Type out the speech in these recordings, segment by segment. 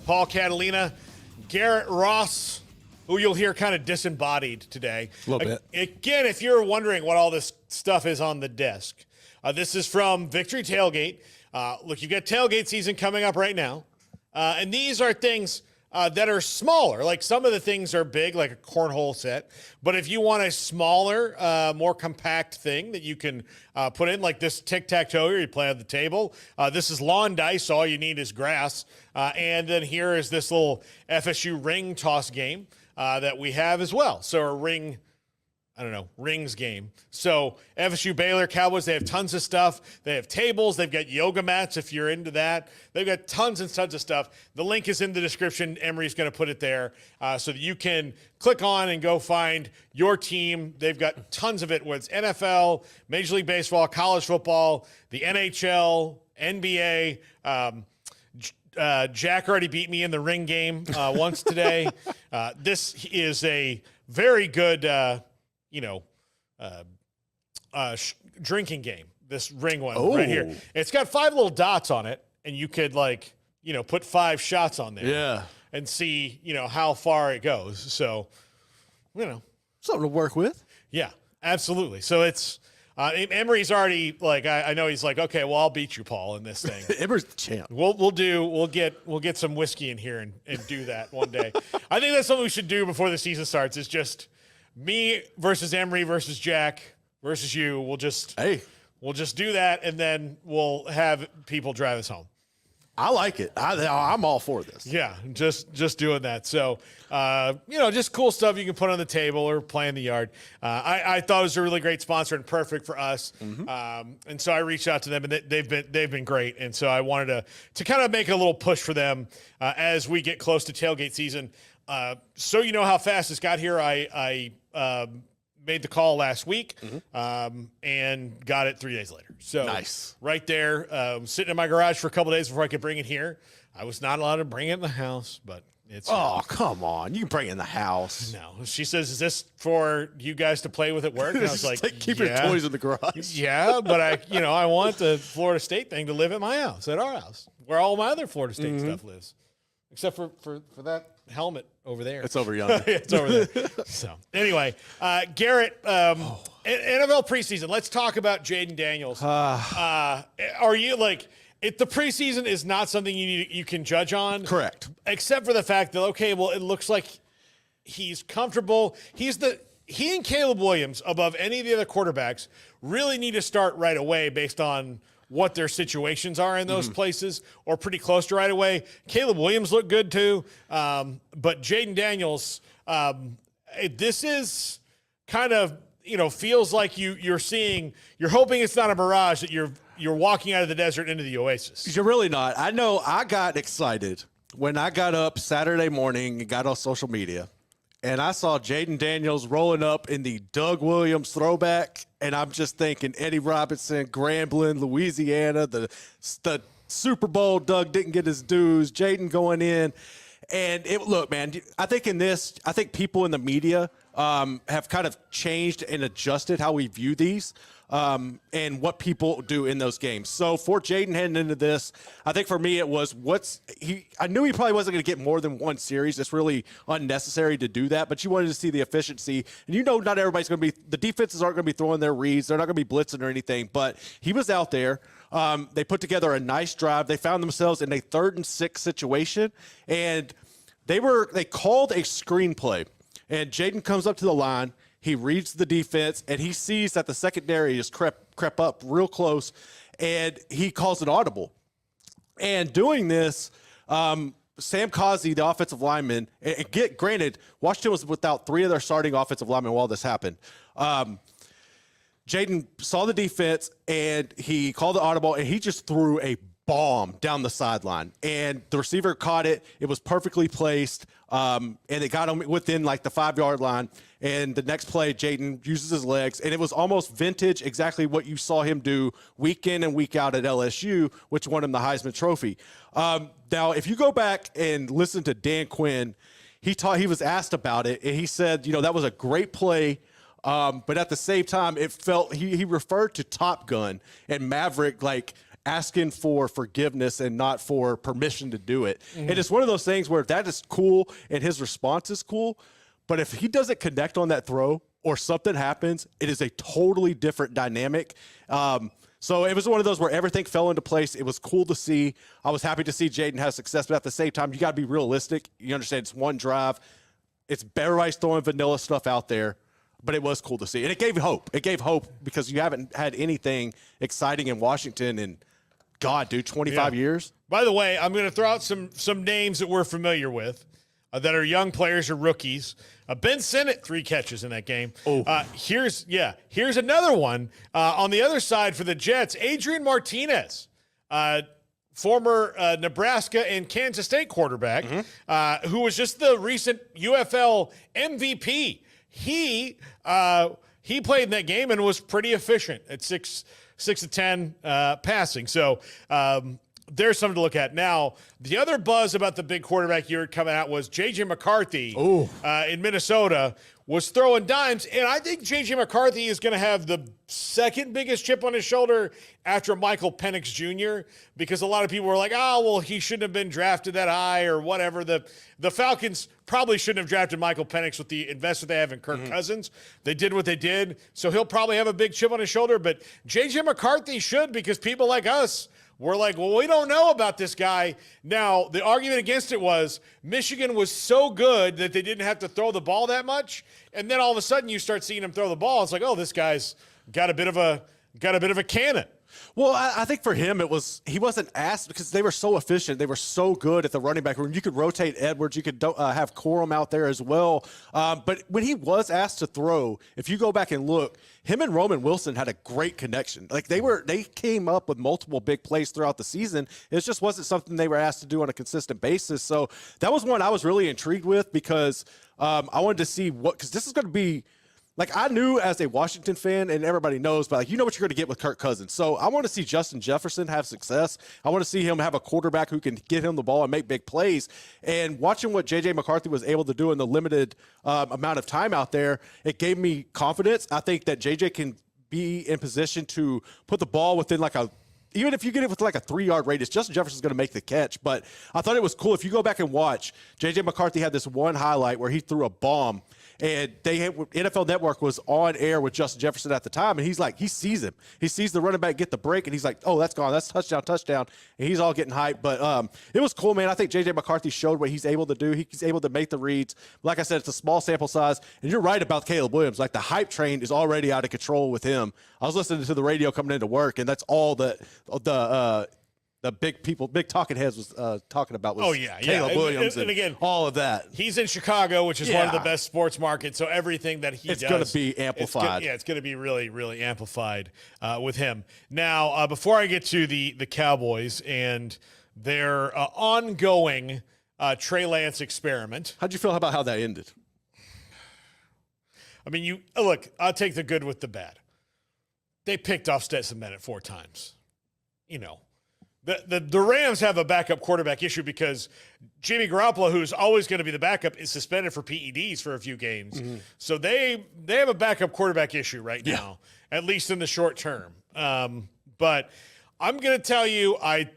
Paul Catalina, Garrett Ross, who you'll hear kind of disembodied today. A little bit. Again, if you're wondering what all this stuff is on the desk, this is from Victory Tailgate. Look, you got tailgate season coming up right now. And these are things that are smaller. Like some of the things are big, like a cornhole set. But if you want a smaller, more compact thing that you can put in, like this tic-tac-toe here, you play on the table. This is lawn dice. All you need is grass. And then here is this little FSU ring toss game that we have as well. So a ring, I don't know, rings game. So FSU, Baylor, Cowboys, they have tons of stuff. They have tables. They've got yoga mats if you're into that. They've got tons and tons of stuff. The link is in the description. Emery's going to put it there so that you can click on and go find your team. They've got tons of it, whether it's NFL, Major League Baseball, college football, the NHL, NBA. Jack already beat me in the ring game once today. This is a very good drinking game, this ring one right here. It's got 5 little dots on it, and you could put 5 shots on there and see, how far it goes. So, something to work with. Yeah, absolutely. So it's, Emery's already I know he's like, okay, well, I'll beat you, Paul, in this thing. Emery's the champ. We'll get some whiskey in here and do that one day. I think that's something we should do before the season starts, is just me versus Emery versus Jack versus you. We'll just do that, and then we'll have people drive us home. I like it. I'm all for this. Yeah, just doing that. So, just cool stuff you can put on the table or play in the yard. I thought it was a really great sponsor and perfect for us. Mm-hmm. And so I reached out to them, and they've been great. And so I wanted to kind of make a little push for them as we get close to tailgate season. So you know how fast this got here, I made the call last week and got it 3 days later. So nice. Right there, sitting in my garage for a couple of days before I could bring it here. I was not allowed to bring it in the house, but it's... Oh, come on. You can bring it in the house. No. She says, is this for you guys to play with at work? And I was like, keep your toys in the garage. Yeah, but I want the Florida State thing to live at my house, at our house, where all my other Florida State stuff lives. Except for that helmet over there. It's over yonder. It's over there. So, anyway, Garrett, NFL preseason. Let's talk about Jayden Daniels. Are you the preseason is not something you can judge on? Correct. Except for the fact that, okay, well, it looks like he's comfortable. He and Caleb Williams, above any of the other quarterbacks, really need to start right away based on what their situations are in those places, or pretty close to right away. Caleb Williams looked good too. But Jayden Daniels, this is kind of, feels like you're hoping it's not a mirage, that you're walking out of the desert into the oasis. You're really not. I know I got excited when I got up Saturday morning and got on social media, and I saw Jayden Daniels rolling up in the Doug Williams throwback, and I'm just thinking Eddie Robinson, Grambling, Louisiana, the Super Bowl, Doug didn't get his dues, Jayden going in. And look, man, I think people in the media have kind of changed and adjusted how we view these and what people do in those games. So for Jayden heading into this, I think for me it was I knew he probably wasn't going to get more than one series. It's really unnecessary to do that, but you wanted to see the efficiency. And not everybody's going to be – the defenses aren't going to be throwing their reads. They're not going to be blitzing or anything, but he was out there. They put together a nice drive. They found themselves in a 3rd and 6 situation, and they called a screenplay. And Jayden comes up to the line. He reads the defense, and he sees that the secondary is crept up real close, and he calls it audible. And doing this, Sam Causey, the offensive lineman, granted, Washington was without 3 of their starting offensive linemen while this happened. Jayden saw the defense, and he called the audible, and he just threw a bomb down the sideline, and the receiver caught it. It was perfectly placed, and it got him within the 5-yard line. And the next play, Jayden uses his legs, and it was almost vintage, exactly what you saw him do week in and week out at LSU, which won him the Heisman Trophy. Now, if you go back and listen to Dan Quinn, he was asked about it, and he said, that was a great play. But at the same time, it felt he referred to Top Gun and Maverick asking for forgiveness and not for permission to do it. And it's one of those things where that is cool and his response is cool, but if he doesn't connect on that throw or something happens, it is a totally different dynamic. So it was one of those where everything fell into place. It was cool to see. I was happy to see Jayden have success, but at the same time, you got to be realistic. You understand it's one drive. It's everybody's throwing vanilla stuff out there, but it was cool to see. And it gave hope. It gave hope because you haven't had anything exciting in Washington in, God, dude, 25 years. By the way, I'm going to throw out some names that we're familiar with that are young players or rookies. Ben Sinnott, 3 catches in that game. Here's another one. On the other side for the Jets, Adrian Martinez, former Nebraska and Kansas State quarterback, who was just the recent UFL MVP. He played in that game and was pretty efficient at 6 to 10 passing. So there's something to look at. Now, the other buzz about the big quarterback year coming out was J.J. McCarthy in Minnesota was throwing dimes. And I think J.J. McCarthy is going to have the second biggest chip on his shoulder after Michael Penix Jr. because a lot of people were like, oh, well, he shouldn't have been drafted that high or whatever. The Falcons probably shouldn't have drafted Michael Penix with the investment they have in Kirk Cousins. They did what they did. So he'll probably have a big chip on his shoulder. But J.J. McCarthy should because people like us we're like, well, we don't know about this guy. Now, the argument against it was Michigan was so good that they didn't have to throw the ball that much. And then all of a sudden you start seeing him throw the ball. It's like, oh, this guy's got a bit of a cannon. Well, I think for him, he wasn't asked because they were so efficient. They were so good at the running back room. You could rotate Edwards. You could have Corum out there as well. But when he was asked to throw, if you go back and look, him and Roman Wilson had a great connection. Like they came up with multiple big plays throughout the season. It just wasn't something they were asked to do on a consistent basis. So that was one I was really intrigued with because I wanted to see because this is going to be. Like, I knew as a Washington fan, and everybody knows, but, like, you know what you're going to get with Kirk Cousins. So I want to see Justin Jefferson have success. I want to see him have a quarterback who can get him the ball and make big plays. And watching what J.J. McCarthy was able to do in the limited amount of time out there, it gave me confidence. I think that J.J. can be in position to put the ball within, like, even if you get it with like a 3-yard radius, Justin Jefferson's going to make the catch. But I thought it was cool. If you go back and watch, J.J. McCarthy had this one highlight where he threw a bomb. And NFL Network was on air with Justin Jefferson at the time, and he's like, he sees him. He sees the running back get the break, and he's like, oh, that's gone. That's touchdown. And he's all getting hyped. But it was cool, man. I think J.J. McCarthy showed what he's able to do. He's able to make the reads. Like I said, it's a small sample size. And you're right about Caleb Williams. Like, the hype train is already out of control with him. I was listening to the radio coming into work, and that's all the big talking heads was talking about was Caleb Williams and again, all of that. He's in Chicago, which is one of the best sports markets, so everything that he does. It's going to be amplified. It's going to be really, really amplified with him. Now, before I get to the Cowboys and their ongoing Trey Lance experiment. How'd you feel about how that ended? I mean, look, I'll take the good with the bad. They picked off Stetson Bennett 4 times. You know. The Rams have a backup quarterback issue because Jimmy Garoppolo, who's always going to be the backup, is suspended for PEDs for a few games. Mm-hmm. So they have a backup quarterback issue right now, at least in the short term. But I'm going to tell you, and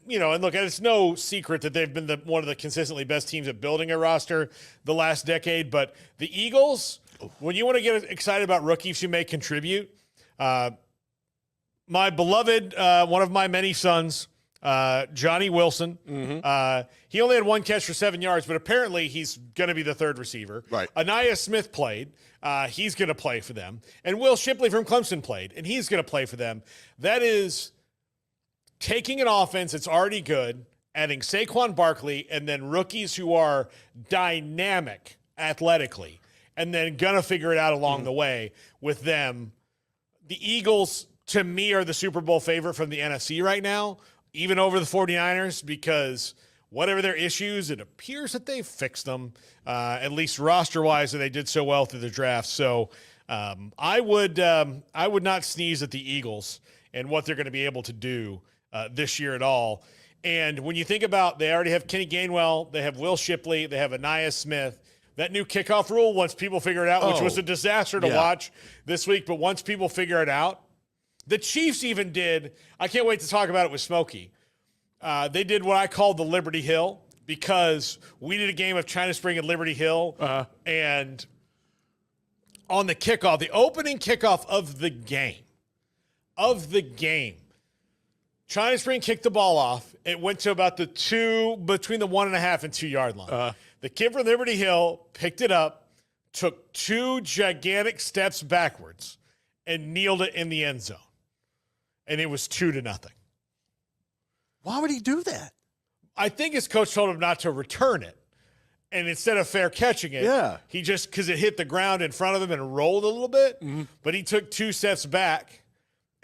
look, it's no secret that they've been one of the consistently best teams at building a roster the last decade. But the Eagles, when you want to get excited about rookies who may contribute, my beloved, one of my many sons, Johnny Wilson. Mm-hmm. He only had 1 catch for 7 yards, but apparently he's going to be the third receiver. Right. Anaya Smith played. He's going to play for them. And Will Shipley from Clemson played, and he's going to play for them. That is taking an offense that's already good, adding Saquon Barkley, and then rookies who are dynamic athletically, and then going to figure it out along the way with them. The Eagles, to me, are the Super Bowl favorite from the NFC right now, even over the 49ers, because whatever their issues, it appears that they've fixed them, at least roster-wise, and they did so well through the draft. So I would not sneeze at the Eagles and what they're going to be able to do this year at all. And when you think about, they already have Kenny Gainwell, they have Will Shipley, they have Anaya Smith. That new kickoff rule, once people figure it out, which was a disaster to watch this week, but once people figure it out, The Chiefs even did, I can't wait to talk about it with Smokey. They did what I called the Liberty Hill, because we did a game of China Spring and Liberty Hill, and on the kickoff, the opening kickoff of the game, China Spring kicked the ball off. It went to about between the 1.5 and 2 yard line. The kid from Liberty Hill picked it up, took 2 gigantic steps backwards, and kneeled it in the end zone. And it was 2-0. Why would he do that? I think his coach told him not to return it. And instead of fair catching it, he just, because it hit the ground in front of him and rolled a little bit, but he took 2 steps back,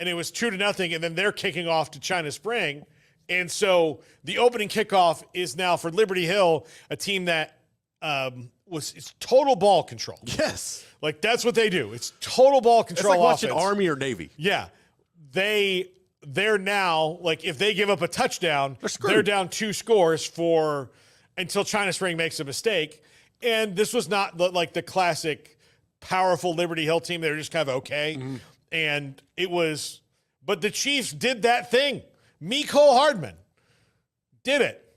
and it was 2-0, and then they're kicking off to China Spring. And so the opening kickoff is now for Liberty Hill, a team that it's total ball control. Yes. Like, that's what they do. It's total ball control. It's like watching offense. Army or Navy. Yeah. They're now, like, if they give up a touchdown, they're down 2 scores until China Spring makes a mistake. And this was not like the classic powerful Liberty Hill team. They were just kind of okay. And but the Chiefs did that thing. Mecole Hardman did it.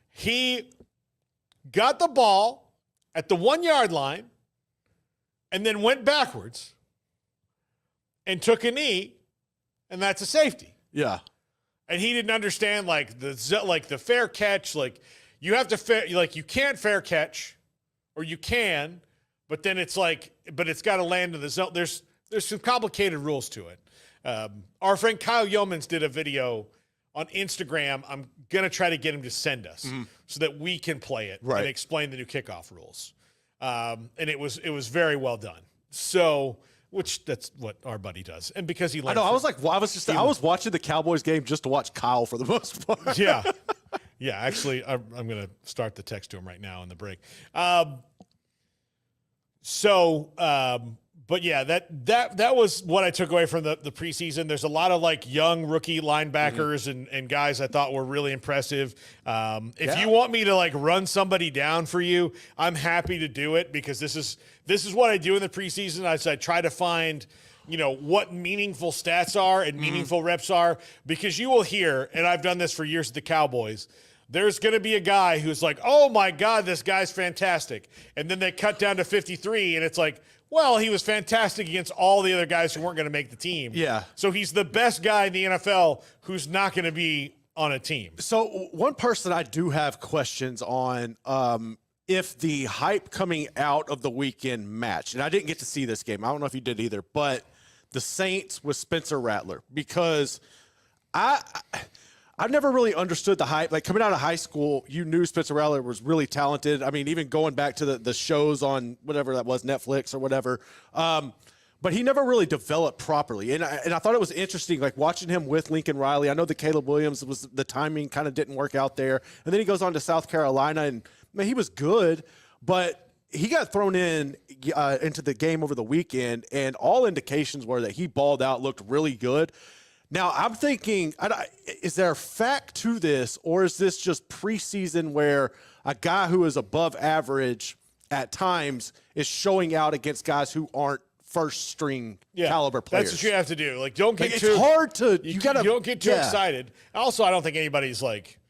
He got the ball at the 1 yard line and then went backwards and took a knee, and that's a safety. Yeah. And he didn't understand the fair catch. Like, you have to you can't fair catch, or you can, but then it's got to land in the zone. There's some complicated rules to it. Our friend Kyle Yeomans did a video on Instagram. I'm going to try to get him to send us so that we can play it and explain the new kickoff rules. And it was very well done. So, which that's what our buddy does. And because he likes I was watching the Cowboys game just to watch Kyle for the most part. Yeah. Yeah, actually, I'm going to start the text to him right now in the break. But yeah, that was what I took away from the preseason. There's a lot of like young rookie linebackers and guys I thought were really impressive. If you want me to like run somebody down for you, I'm happy to do it, because this is what I do in the preseason. I try to find, what meaningful stats are and meaningful reps are, because you will hear, and I've done this for years at the Cowboys, there's going to be a guy who's like, oh my God, this guy's fantastic. And then they cut down to 53 and it's like, well, he was fantastic against all the other guys who weren't going to make the team. Yeah. So he's the best guy in the NFL who's not going to be on a team. So one person I do have questions on, if the hype coming out of the weekend matched, and I didn't get to see this game. I don't know if you did either, but the Saints with Spencer Rattler, because I've never really understood the hype. Like, coming out of high school, you knew Spencer Rattler was really talented. I mean, even going back to the shows on whatever that was, Netflix or whatever. But he never really developed properly. And I thought it was interesting, like, watching him with Lincoln Riley. I know the Caleb Williams the timing kind of didn't work out there. And then he goes on to South Carolina, and man, he was good, but he got thrown into the game over the weekend, and all indications were that he balled out, looked really good. Now, I'm thinking, is there a fact to this, or is this just preseason where a guy who is above average at times is showing out against guys who aren't first-string caliber players? That's what you have to do. Like, don't get it's hard to – you don't get too excited. Also, I don't think anybody's like –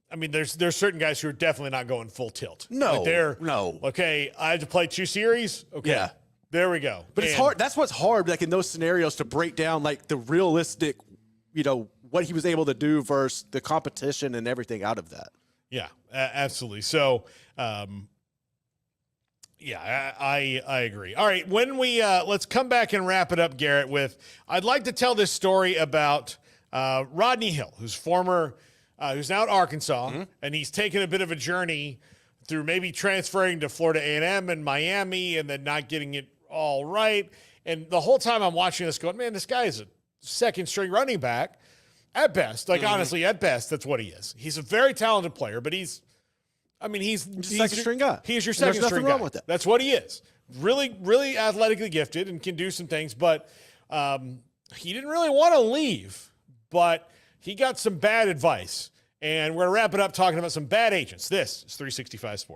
I mean, there's certain guys who are definitely not going full tilt. No, like no. Okay, I had to play 2 series. Okay. Yeah. There we go. But it's hard. That's what's hard, like in those scenarios, to break down like the realistic, what he was able to do versus the competition and everything out of that. Yeah, absolutely. So, I agree. All right, when we let's come back and wrap it up, Garrett, with I'd like to tell this story about Rodney Hill, who's now at Arkansas, and he's taken a bit of a journey through maybe transferring to Florida A&M and Miami and then not getting it all right. And the whole time I'm watching this going, man, this guy is a second-string running back at best. Like, honestly, at best, that's what he is. He's a very talented player, but he's a second-string guy. He's your second-string guy. There's nothing wrong with that. That's what he is. Really, really athletically gifted and can do some things, but he didn't really want to leave, but he got some bad advice. And we're going to wrap it up talking about some bad agents. This is 365 Sports.